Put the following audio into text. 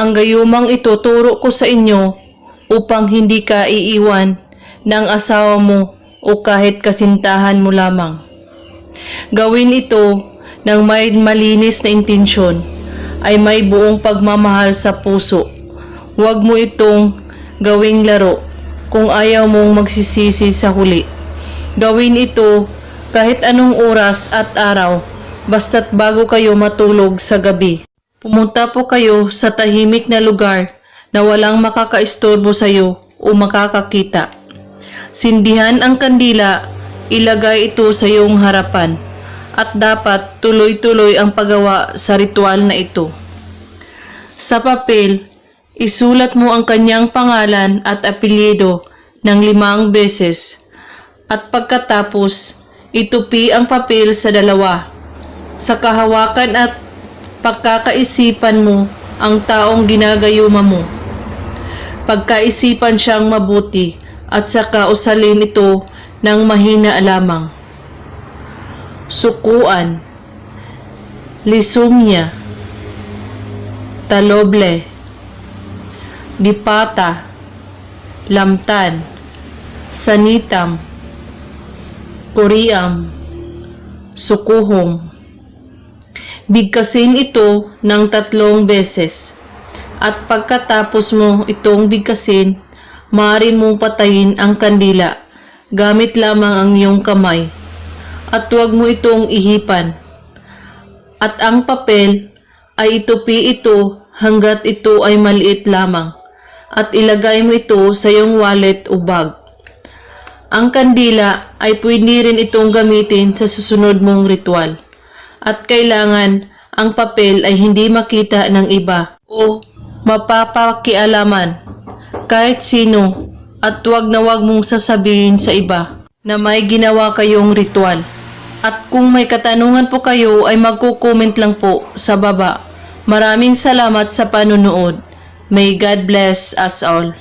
Ang gayumang ituturo ko sa inyo upang hindi ka iiwan ng asawa mo o kahit kasintahan mo lamang. Gawin ito ng may malinis na intensyon, ay may buong pagmamahal sa puso. Huwag mo itong gawing laro kung ayaw mong magsisisi sa huli. Gawin ito kahit anong oras at araw, basta't bago kayo matulog sa gabi. Pumunta po kayo sa tahimik na lugar na walang makakaistorbo sa iyo o makakakita. Sindihan ang kandila, ilagay ito sa iyong harapan, at dapat tuloy-tuloy ang paggawa sa ritual na ito. Sa papel, isulat mo ang kanyang pangalan at apelyido ng 5 beses, at pagkatapos, itupi ang papel sa dalawa. Sa kahawakan at pagkakaisipan mo ang taong ginagayuma mo. Pagkaisipan siyang mabuti at saka usalin ito ng mahina lamang. Sukuan, lisumnya, taloble, dipata, lamtan, sanitam, kuriam, sukuhom. Bigkasin ito ng 3 beses. At pagkatapos mo itong bigkasin, maaari mong patayin ang kandila gamit lamang ang iyong kamay. At huwag mo itong ihipan. At ang papel ay itupi ito hanggat ito ay maliit lamang. At ilagay mo ito sa iyong wallet o bag. Ang kandila ay pwede rin itong gamitin sa susunod mong ritual. At kailangan ang papel ay hindi makita ng iba o mapapakialaman kahit sino, at huwag na huwag mong sasabihin sa iba na may ginawa kayong ritual. At kung may katanungan po kayo ay magko-comment lang po sa baba. Maraming salamat sa panunood. May God bless us all.